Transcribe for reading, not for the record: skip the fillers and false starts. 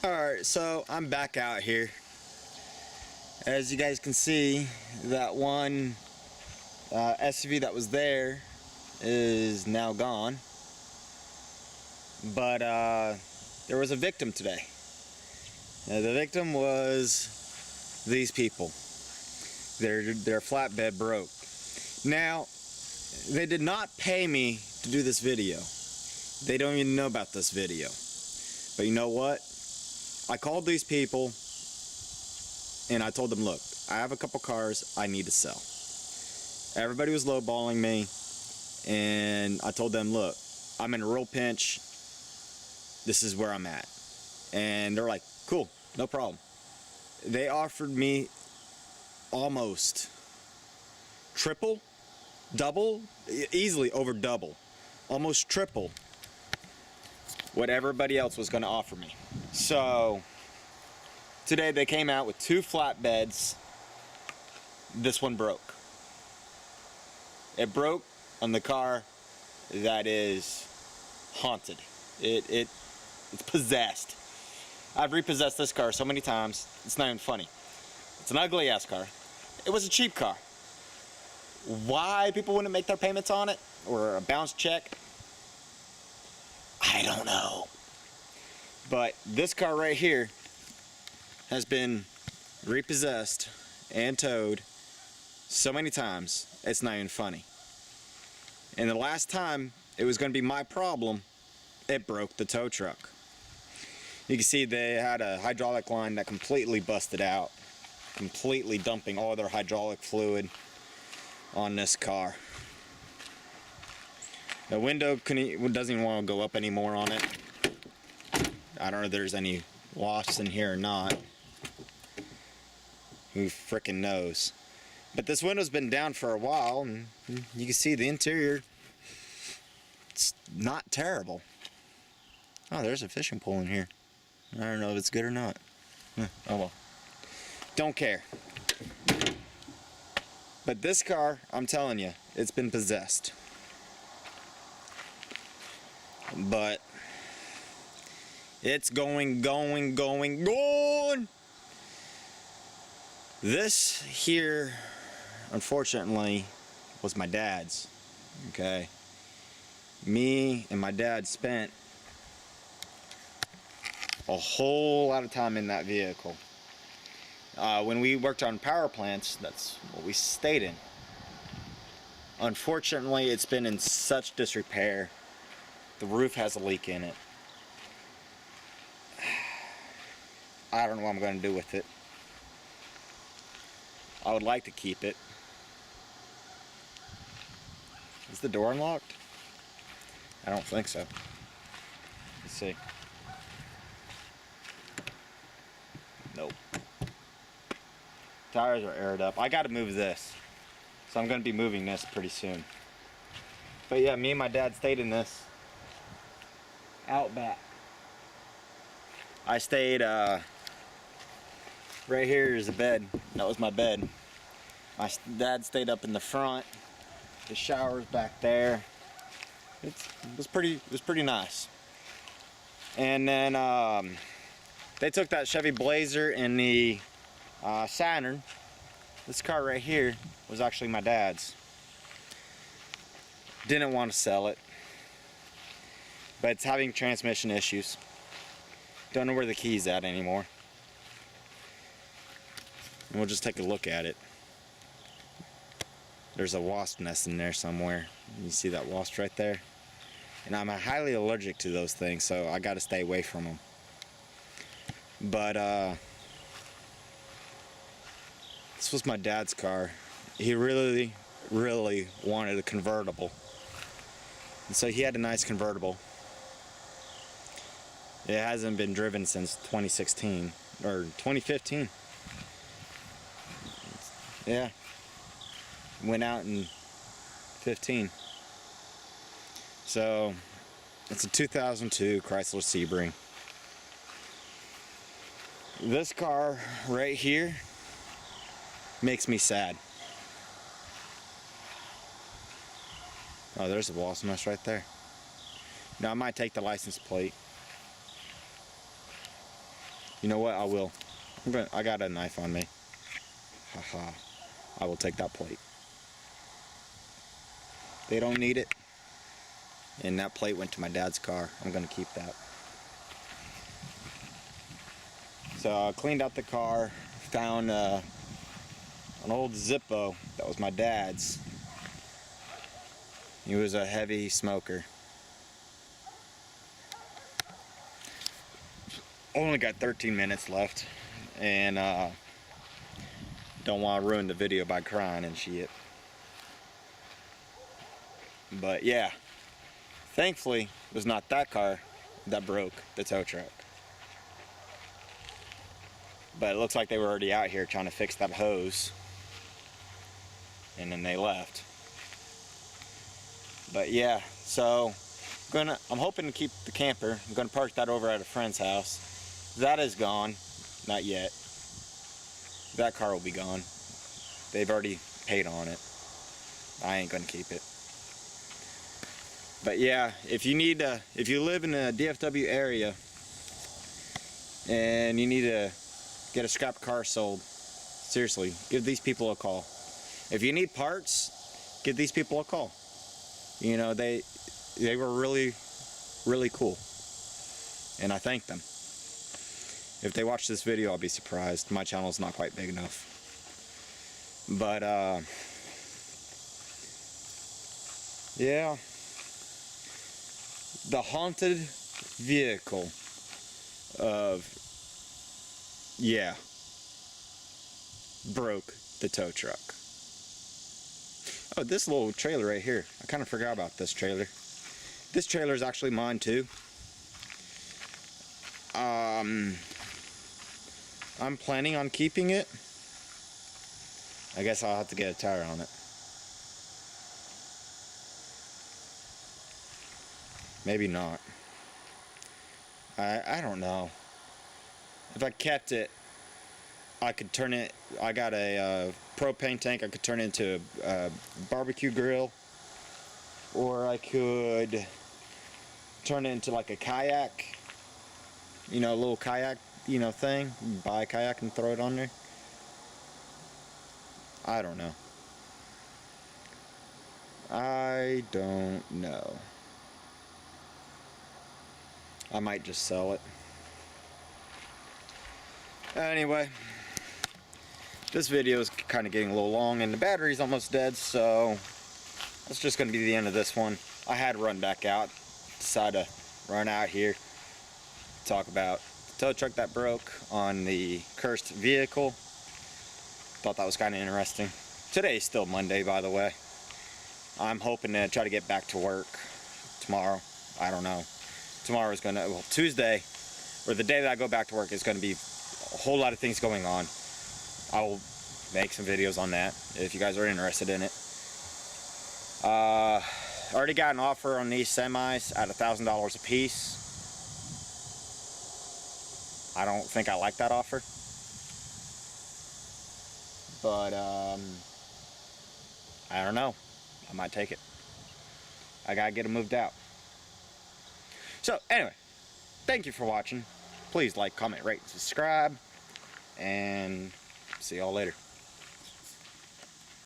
Alright, so I'm back out here. As you guys can see, that one SUV that was there is now gone. But there was a victim today. The victim was these people. Their flatbed broke. Now, they did not pay me to do this video. They don't even know about this video. But you know what? I called these people and I told them, look, I have a couple cars I need to sell. Everybody was lowballing me, and I told them, look, I'm in a real pinch. This is where I'm at. And they're like, cool, no problem. They offered me almost triple, double, easily over double, almost triple what everybody else was going to offer me. So today they came out with two flatbeds. This one broke. It broke on the car that is haunted. It's possessed. I've repossessed this car so many times, it's not even funny. It's an ugly ass car. It was a cheap car. Why people wouldn't make their payments on it or a bounce check, I don't know. But this car right here has been repossessed and towed so many times, it's not even funny. And the last time it was going to be my problem, it broke the tow truck. You can see they had a hydraulic line that completely busted out, completely dumping all their hydraulic fluid on this car. The window doesn't even want to go up anymore on it. I don't know if there's any wasps in here or not. Who frickin' knows? But this window's been down for a while, and you can see the interior. It's not terrible. Oh, there's a fishing pole in here. I don't know if it's good or not. Oh well. Don't care. But this car, I'm telling you, it's been possessed. But it's going. This here, unfortunately, was my dad's. Okay. Me and my dad spent a whole lot of time in that vehicle. When we worked on power plants, that's what we stayed in. Unfortunately, it's been in such disrepair. The roof has a leak in it. I don't know what I'm going to do with it. I would like to keep it. Is the door unlocked? I don't think so. Let's see. Nope. Tires are aired up. I got to move this. So I'm going to be moving this pretty soon. But yeah, me and my dad stayed in this. Out back. I stayed, right here is a bed. That was my bed. My dad stayed up in the front. The shower's back there. It was pretty nice. And then they took that Chevy Blazer and the Saturn. This car right here was actually my dad's. Didn't want to sell it, but it's having transmission issues. Don't know where the key's at anymore. And we'll just take a look at it. There's a wasp nest in there somewhere. You see that wasp right there? And I'm highly allergic to those things, so I gotta stay away from them. But this was my dad's car. He really wanted a convertible. And so he had a nice convertible. It hasn't been driven since 2016 or 2015. Yeah. Went out in 15. So it's a 2002 Chrysler Sebring. This car right here makes me sad. Oh, there's a wasp nest right there. Now I might take the license plate. You know what? I will. I got a knife on me. Haha. I will take that plate. They don't need it. And that plate went to my dad's car. I'm gonna keep that. So I cleaned out the car, found an old Zippo that was my dad's. He was a heavy smoker. Only got 13 minutes left, and don't want to ruin the video by crying and shit. But yeah, thankfully it was not that car that broke the tow truck. But it looks like they were already out here trying to fix that hose, and then they left. But yeah, so I'm hoping to keep the camper. I'm gonna park that over at a friend's house. That is gone, not yet. That car will be gone. They've already paid on it. I ain't gonna keep it. But yeah, if you live in the DFW area and you need to get a scrap car sold, seriously, give these people a call. If you need parts, give these people a call. You know, they were really, really cool, and I thank them. If they watch this video, I'll be surprised. My channel's not quite big enough. But yeah, the haunted vehicle broke the tow truck. Oh, this little trailer right here. I kind of forgot about this trailer. This trailer is actually mine too. I'm planning on keeping it. I guess I'll have to get a tire on it. Maybe not. I don't know. If I kept it, I could turn it. I got a propane tank. I could turn it into a barbecue grill, or I could turn it into like a kayak. You know, a little kayak, you know, thing. Buy a kayak and throw it on there. I don't know. I don't know. I might just sell it. Anyway, this video is kind of getting a little long and the battery's almost dead, so that's just going to be the end of this one. I had to run back out, decided to run out here, talk about the tow truck that broke on the cursed vehicle. Thought that was kind of interesting. Today is still Monday, by the way. I'm hoping to try to get back to work tomorrow. I don't know. Tomorrow is gonna, well, Tuesday, or the day that I go back to work, is gonna be a whole lot of things going on. I will make some videos on that if you guys are interested in it. I already got an offer on these semis at $1,000 a piece. I don't think I like that offer, but I don't know. I might take it. I gotta get them moved out. So anyway, thank you for watching. Please like, comment, rate, and subscribe, and see y'all later.